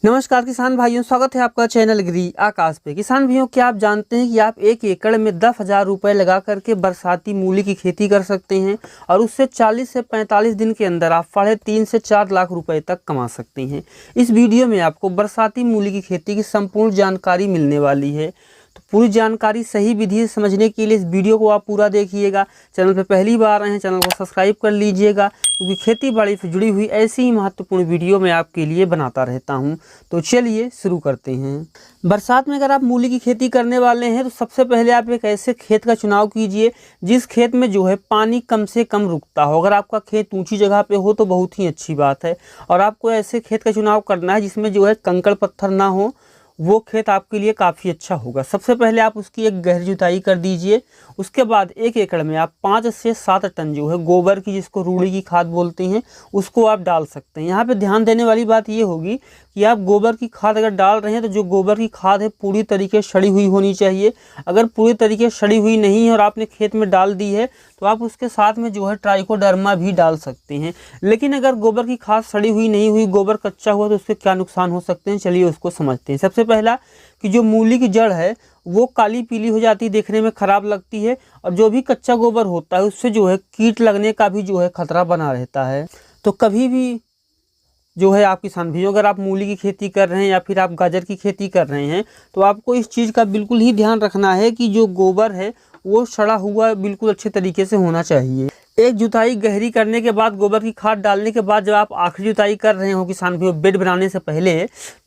नमस्कार किसान भाइयों, स्वागत है आपका चैनल एग्री आकाश पे। किसान भाइयों, क्या आप जानते हैं कि आप 1 एकड़ में 10,000 रुपये लगा करके बरसाती मूली की खेती कर सकते हैं और उससे 40 से 45 दिन के अंदर आप 3.5 से 4 लाख रुपए तक कमा सकते हैं। इस वीडियो में आपको बरसाती मूली की खेती की संपूर्ण जानकारी मिलने वाली है। तो पूरी जानकारी सही विधि से समझने के लिए इस वीडियो को आप पूरा देखिएगा। चैनल पर पहली बार आए हैं, चैनल को सब्सक्राइब कर लीजिएगा, क्योंकि खेती बाड़ी से जुड़ी हुई ऐसी ही महत्वपूर्ण वीडियो मैं आपके लिए बनाता रहता हूं। तो चलिए शुरू करते हैं। बरसात में अगर आप मूली की खेती करने वाले हैं तो सबसे पहले आप एक ऐसे खेत का चुनाव कीजिए जिस खेत में जो है पानी कम से कम रुकता हो। अगर आपका खेत ऊंची जगह पे हो तो बहुत ही अच्छी बात है, और आपको ऐसे खेत का चुनाव करना है जिसमें जो है कंकड़ पत्थर ना हो। वो खेत आपके लिए काफ़ी अच्छा होगा। सबसे पहले आप उसकी एक गहरी जुताई कर दीजिए। उसके बाद 1 एकड़ में आप 5 से 7 टन जो है गोबर की, जिसको रूढ़ी की खाद बोलते हैं, उसको आप डाल सकते हैं। यहाँ पे ध्यान देने वाली बात ये होगी कि आप गोबर की खाद अगर डाल रहे हैं तो जो गोबर की खाद है पूरी तरीके से सड़ी हुई होनी चाहिए। अगर पूरी तरीके से सड़ी हुई नहीं है और आपने खेत में डाल दी है तो आप उसके साथ में जो है ट्राइकोडर्मा भी डाल सकते हैं। लेकिन अगर गोबर की खाद सड़ी हुई नहीं हुई, गोबर कच्चा हुआ, तो उससे क्या नुकसान हो सकते हैं, चलिए उसको समझते हैं। सबसे पहला कि जो मूली की जड़ है वो काली पीली हो जाती है, देखने में खराब लगती है, और जो भी कच्चा गोबर होता है उससे जो है कीट लगने का भी जो है खतरा बना रहता है। तो कभी भी जो है आप किसान भाइयों, अगर आप मूली की खेती कर रहे हैं या फिर आप गाजर की खेती कर रहे हैं तो आपको इस चीज़ का बिल्कुल ही ध्यान रखना है कि जो गोबर है वो सड़ा हुआ बिल्कुल अच्छे तरीके से होना चाहिए। एक जुताई गहरी करने के बाद, गोबर की खाद डालने के बाद, जब आप आखिरी जुताई कर रहे हो किसान भाइयों बेड बनाने से पहले,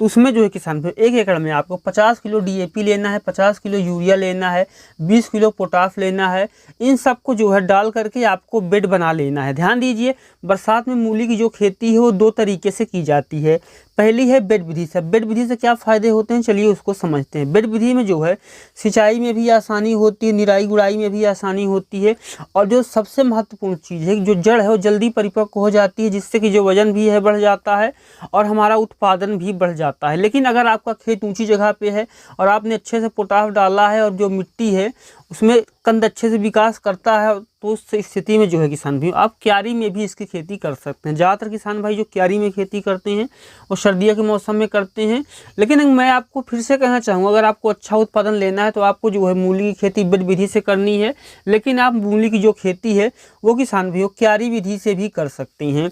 तो उसमें जो है किसान भाइयों 1 एकड़ में आपको 50 किलो DAP लेना है, 50 किलो यूरिया लेना है, 20 किलो पोटाश लेना है। इन सबको जो है डाल करके आपको बेड बना लेना है। ध्यान दीजिए, बरसात में मूली की जो खेती है वो 2 तरीके से की जाती है। पहली है बेड विधि से। बेड विधि से क्या फ़ायदे होते हैं, चलिए उसको समझते हैं। बेड विधि में जो है सिंचाई में भी आसानी होती है, निराई गुड़ाई में भी आसानी होती है, और जो सबसे महत्वपूर्ण चीज़ है कि जो जड़ है वो जल्दी परिपक्व हो जाती है, जिससे कि जो वजन भी है बढ़ जाता है और हमारा उत्पादन भी बढ़ जाता है। लेकिन अगर आपका खेत ऊंची जगह पे है और आपने अच्छे से पोटाश डाला है और जो मिट्टी है उसमें कंद अच्छे से विकास करता है, तो उस स्थिति में जो है किसान भाई आप क्यारी में भी इसकी खेती कर सकते हैं। ज़्यादातर किसान भाई जो क्यारी में खेती करते हैं वो सर्दियों के मौसम में करते हैं। लेकिन मैं आपको फिर से कहना चाहूँगा, अगर आपको अच्छा उत्पादन लेना है तो आपको जो है मूली की खेती बेड विधि से करनी है। लेकिन आप मूली की जो खेती है वो किसान भाई क्यारी विधि से भी कर सकते हैं।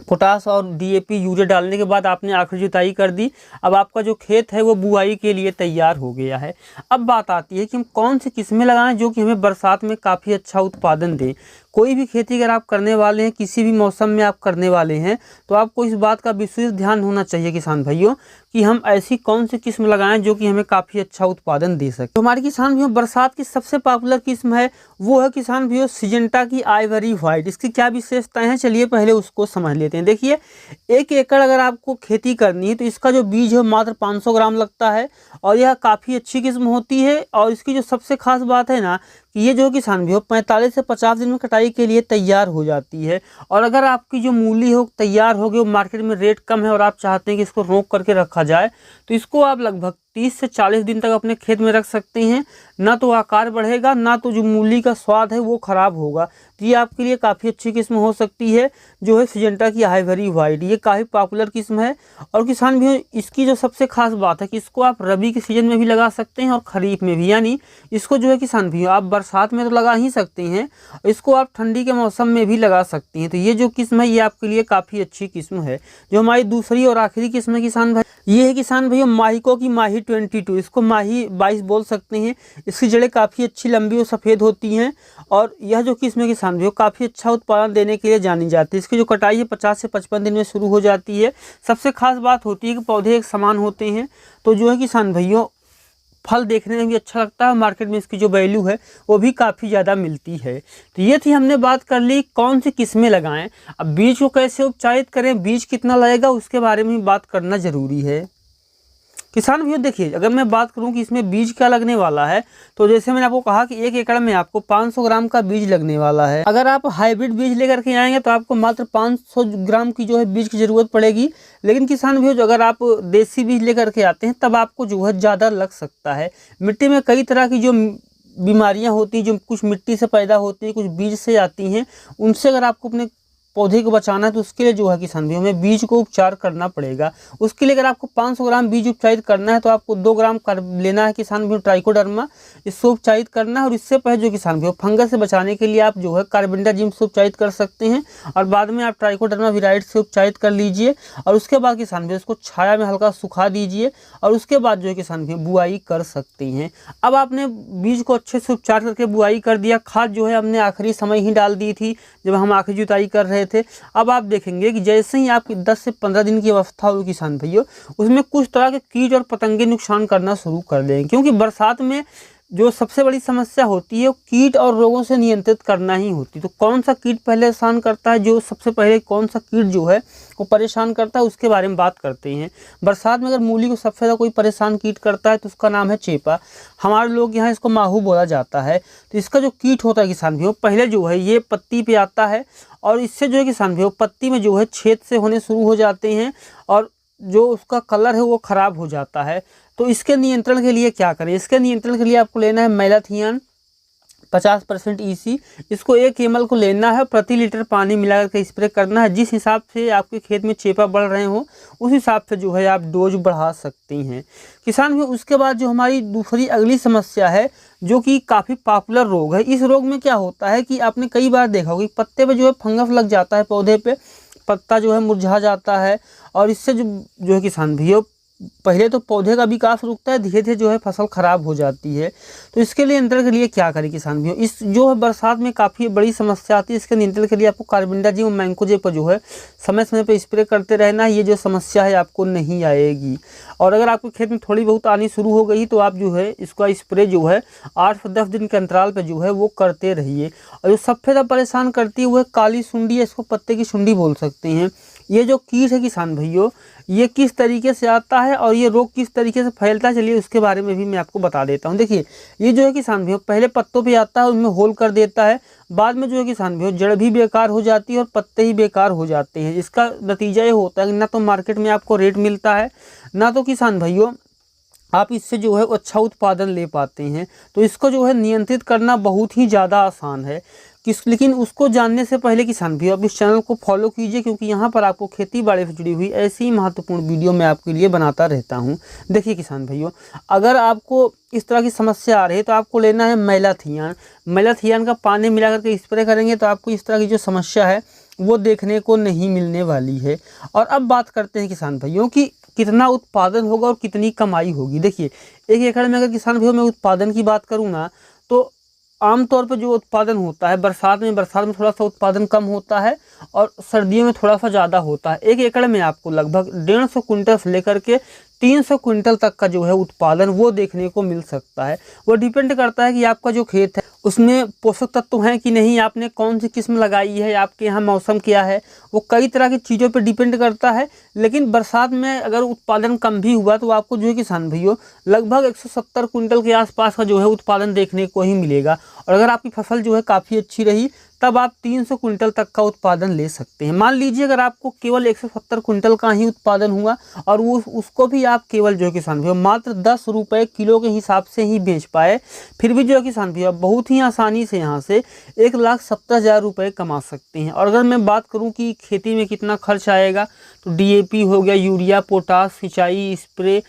पोटास और DAP यूरिया डालने के बाद आपने आखिरी जुताई कर दी। अब आपका जो खेत है वो बुआई के लिए तैयार हो गया है। अब बात आती है कि हम कौन सी किस्में लगाएं जो कि हमें बरसात में काफ़ी अच्छा उत्पादन दें। कोई भी खेती अगर आप करने वाले हैं, किसी भी मौसम में आप करने वाले हैं, तो आपको इस बात का विशेष ध्यान होना चाहिए किसान भाइयों कि हम ऐसी कौन सी किस्म लगाएं जो कि हमें काफ़ी अच्छा उत्पादन दे सके। तो हमारे किसान भाइयों बरसात की सबसे पॉपुलर किस्म है वो है किसान भाइयों सिजेंटा की आइवरी व्हाइट। इसकी क्या विशेषताएं हैं, चलिए पहले उसको समझ लेते हैं। देखिए, 1 एकड़ अगर आपको खेती करनी है तो इसका जो बीज है मात्र 500 ग्राम लगता है, और यह काफ़ी अच्छी किस्म होती है। और इसकी जो सबसे खास बात है ना कि ये जो किसान भी हो 45 से 50 दिन में कटाई के लिए तैयार हो जाती है। और अगर आपकी जो मूली हो तैयार हो गई, मार्केट में रेट कम है और आप चाहते हैं कि इसको रोक करके रखा जाए, तो इसको आप लगभग 30 से 40 दिन तक अपने खेत में रख सकते हैं। ना तो आकार बढ़ेगा, ना तो जो मूली का स्वाद है वो ख़राब होगा। तो ये आपके लिए काफ़ी अच्छी किस्म हो सकती है जो है सिजेंटा की आइवरी व्हाइट। ये काफ़ी पॉपुलर किस्म है। और किसान भी इसकी जो सबसे खास बात है कि इसको आप रबी के सीजन में भी लगा सकते हैं और ख़रीफ में भी। यानी इसको जो है किसान भी आप बरसात में तो लगा ही सकते हैं, इसको आप ठंडी के मौसम में भी लगा सकते हैं। तो ये जो किस्म है ये आपके लिए काफ़ी अच्छी किस्म है। जो हमारी दूसरी और आखिरी किस्म है किसान भाई, ये है किसान भैया माहिको की माही 22। इसको माही 22 बोल सकते हैं। इसकी जड़ें काफ़ी अच्छी लंबी और सफ़ेद होती हैं, और यह जो किस्म है किसान भैया काफ़ी अच्छा उत्पादन देने के लिए जानी जाती है। इसकी जो कटाई है 50 से 55 दिन में शुरू हो जाती है। सबसे खास बात होती है कि पौधे एक समान होते हैं, तो जो है किसान भैया फल देखने में भी अच्छा लगता है। मार्केट में इसकी जो वैल्यू है वो भी काफ़ी ज़्यादा मिलती है। तो ये थी, हमने बात कर ली कौन सी किस्में लगाएं। अब बीज को कैसे उपचारित करें, बीज कितना लगेगा, उसके बारे में भी बात करना ज़रूरी है। किसान भैया देखिए, अगर मैं बात करूं कि इसमें बीज क्या लगने वाला है, तो जैसे मैंने आपको कहा कि 1 एकड़ में आपको 500 ग्राम का बीज लगने वाला है। अगर आप हाइब्रिड बीज लेकर के आएंगे तो आपको मात्र 500 ग्राम की जो है बीज की ज़रूरत पड़ेगी। लेकिन किसान भैया अगर आप देसी बीज लेकर के आते हैं तब आपको जो है ज़्यादा लग सकता है। मिट्टी में कई तरह की जो बीमारियाँ होती हैं, जो कुछ मिट्टी से पैदा होती हैं, कुछ बीज से आती हैं, उनसे अगर आपको अपने पौधे को बचाना है तो उसके लिए जो है किसान भाई हमें बीज को उपचार करना पड़ेगा। उसके लिए अगर आपको 500 ग्राम बीज उपचारित करना है तो आपको 2 ग्राम कर लेना है किसान भाई ट्राइकोडर्मा, इससे उपचारित करना है। और इससे पहले जो किसान भाई फंगस से बचाने के लिए आप जो है कार्बेंडाजिम से उपचारित कर सकते हैं और बाद में आप ट्राइकोडर्मा विराइड से उपचारित कर लीजिए। और उसके बाद किसान भाई उसको छाया में हल्का सुखा दीजिए और उसके बाद जो है किसान भाई बुआई कर सकते हैं। अब आपने बीज को अच्छे से उपचार करके बुआई कर दिया, खाद जो है हमने आखिरी समय ही डाल दी थी जब हम आखिरी जुताई कर रहे थे। अब आप देखेंगे कि जैसे ही आपकी 10 से 15 दिन की अवस्था होगी किसान भाइयों, उसमें कुछ तरह के कीट और पतंगे नुकसान करना शुरू कर देंगे, क्योंकि बरसात में जो सबसे बड़ी समस्या होती है वो कीट और रोगों से नियंत्रित करना ही होती है। तो कौन सा कीट परेशान करता है, जो सबसे पहले कौन सा कीट जो है वो परेशान करता है उसके बारे में बात करते हैं। बरसात में अगर मूली को सबसे ज़्यादा कोई परेशान कीट करता है तो उसका नाम है चेपा। हमारे लोग यहाँ इसको माहू बोला जाता है। तो इसका जो कीट होता है किसान भाइयों, पहले जो है ये पत्ती पे आता है और इससे जो है किसान भाइयों पत्ती में जो है छेद से होने शुरू हो जाते हैं और जो उसका कलर है वो ख़राब हो जाता है। तो इसके नियंत्रण के लिए क्या करें? इसके नियंत्रण के लिए आपको लेना है मैलाथियन 50% EC। इसको 1 ml को लेना है, प्रति लीटर पानी मिला करके स्प्रे करना है। जिस हिसाब से आपके खेत में चेपा बढ़ रहे हो उस हिसाब से जो है आप डोज बढ़ा सकती हैं किसान भाई। उसके बाद जो हमारी दूसरी अगली समस्या है जो कि काफ़ी पॉपुलर रोग है, इस रोग में क्या होता है कि आपने कई बार देखा होगा कि पत्ते पे जो है फंगस लग जाता है, पौधे पे पत्ता जो है मुरझा जाता है और इससे जो है किसान भाइयों पहले तो पौधे का विकास रुकता है, धीरे धीरे जो है फसल खराब हो जाती है। तो इसके लिए नियंत्रण के लिए क्या करें किसान भाइयों? इस जो है बरसात में काफ़ी बड़ी समस्या आती है। इसके नियंत्रण के लिए आपको कार्बेंडाजिम और मैंकोजेब पर जो है समय समय पर स्प्रे करते रहना है। ये जो समस्या है आपको नहीं आएगी। और अगर आपके खेत में थोड़ी बहुत आनी शुरू हो गई तो आप जो है इसका स्प्रे जो है 8 से 10 दिन के अंतराल पर जो है वो करते रहिए। और जो सबसे ज़्यादा परेशान करती है वो है काली सुंडी, इसको पत्ते की सुंडी बोल सकते हैं। ये जो कीट है किसान भाइयों, ये किस तरीके से आता है और ये रोग किस तरीके से फैलता है, चलिए उसके बारे में भी मैं आपको बता देता हूँ। देखिए ये जो है किसान भाइयों पहले पत्तों पे आता है, उनमें होल कर देता है, बाद में जो है किसान भाइयों जड़ भी बेकार हो जाती है और पत्ते ही बेकार हो जाते हैं। इसका नतीजा ये होता है कि ना तो मार्केट में आपको रेट मिलता है, ना तो किसान भाइयों आप इससे जो है अच्छा उत्पादन ले पाते हैं। तो इसको जो है नियंत्रित करना बहुत ही ज़्यादा आसान है लेकिन उसको जानने से पहले किसान भाइयों आप इस चैनल को फॉलो कीजिए, क्योंकि यहाँ पर आपको खेती बाड़ी से जुड़ी हुई ऐसी महत्वपूर्ण वीडियो मैं आपके लिए बनाता रहता हूँ। देखिए किसान भाइयों, अगर आपको इस तरह की समस्या आ रही है तो आपको लेना है मैलाथियन। मैलाथियन का पानी मिला करके स्प्रे करेंगे तो आपको इस तरह की जो समस्या है वो देखने को नहीं मिलने वाली है। और अब बात करते हैं किसान भाइयों कि कितना उत्पादन होगा और कितनी कमाई होगी। देखिए 1 एकड़ में अगर किसान भाइयों मैं उत्पादन की बात करूँ ना तो आमतौर पर जो उत्पादन होता है बरसात में थोड़ा सा उत्पादन कम होता है और सर्दियों में थोड़ा सा ज़्यादा होता है। 1 एकड़ में आपको लगभग 150 क्विंटल से लेकर के 300 क्विंटल तक का जो है उत्पादन वो देखने को मिल सकता है। वो डिपेंड करता है कि आपका जो खेत है उसमें पोषक तत्व हैं कि नहीं, आपने कौन सी किस्म लगाई है, आपके यहाँ मौसम क्या है, वो कई तरह की चीज़ों पर डिपेंड करता है। लेकिन बरसात में अगर उत्पादन कम भी हुआ तो आपको जो है किसान भाइयों लगभग 170 क्विंटल के आसपास का जो है उत्पादन देखने को ही मिलेगा। और अगर आपकी फसल जो है काफ़ी अच्छी रही तब आप 300 क्विंटल तक का उत्पादन ले सकते हैं। मान लीजिए अगर आपको केवल 170 क्विंटल का ही उत्पादन हुआ और वो उसको भी आप केवल जो है किसान भाइयों मात्र 10 रुपये किलो के हिसाब से ही बेच पाए, फिर भी जो है किसान भाइयों बहुत ही आसानी से यहाँ से 1,70,000 रुपये कमा सकते हैं। और अगर मैं बात करूँ कि खेती में कितना खर्च आएगा तो DAP हो गया, यूरिया, पोटास, सिंचाई, स्प्रे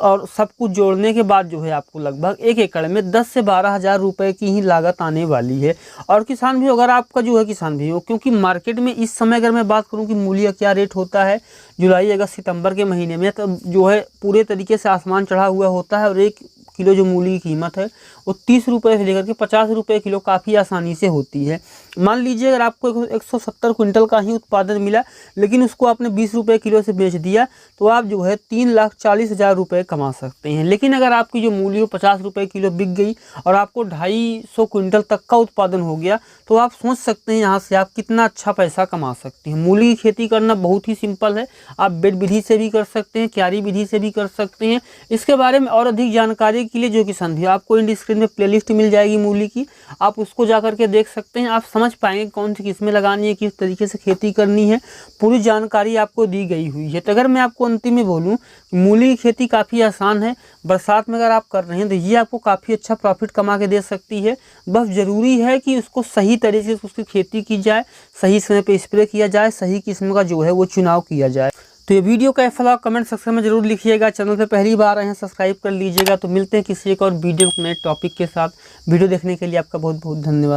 और सब कुछ जोड़ने के बाद जो है आपको लगभग 1 एकड़ में 10 से 12 हज़ार रुपये की ही लागत आने वाली है। और किसान भी अगर आपका जो है किसान भी हो, क्योंकि मार्केट में इस समय अगर मैं बात करूं कि मूली का क्या रेट होता है जुलाई, अगस्त, सितंबर के महीने में, तो जो है पूरे तरीके से आसमान चढ़ा हुआ होता है और 1 किलो जो मूली की कीमत है वो 30 रुपये से लेकर के 50 रुपये किलो काफ़ी आसानी से होती है। मान लीजिए अगर आपको 170 क्विंटल का ही उत्पादन मिला लेकिन उसको आपने 20 रुपये किलो से बेच दिया तो आप जो है 3,40,000 रुपये कमा सकते हैं। लेकिन अगर आपकी जो मूली 50 रुपये किलो बिक गई और आपको 250 क्विंटल तक का उत्पादन हो गया तो आप सोच सकते हैं यहाँ से आप कितना अच्छा पैसा कमा सकते हैं। मूली की खेती करना बहुत ही सिंपल है, आप बेड विधि से भी कर सकते हैं, क्यारी विधि से भी कर सकते हैं। इसके बारे में और अधिक जानकारी के लिए जो किसान भी, आपको इन स्क्रीन में प्लेलिस्ट मिल जाएगी मूली की, आप उसको जा करके देख सकते हैं। आप समझ पाएंगे कौन सी किस्में लगानी है, किस तरीके से खेती करनी है, पूरी जानकारी आपको दी गई हुई है। तो अगर मैं आपको अंतिम में बोलूँ, मूली की खेती काफ़ी आसान है। बरसात में अगर आप कर रहे हैं तो ये आपको काफ़ी अच्छा प्रॉफिट कमा के दे सकती है। बस ज़रूरी है कि उसको सही तरीके से उसकी खेती की जाए, सही समय पे स्प्रे किया जाए, सही किस्म का जो है वो चुनाव किया जाए। तो ये वीडियो का फैसला कमेंट सेक्शन में जरूर लिखिएगा। चैनल पे पहली बार आए हैं सब्सक्राइब कर लीजिएगा। तो मिलते हैं किसी एक और वीडियो नए टॉपिक के साथ। वीडियो देखने के लिए आपका बहुत बहुत धन्यवाद।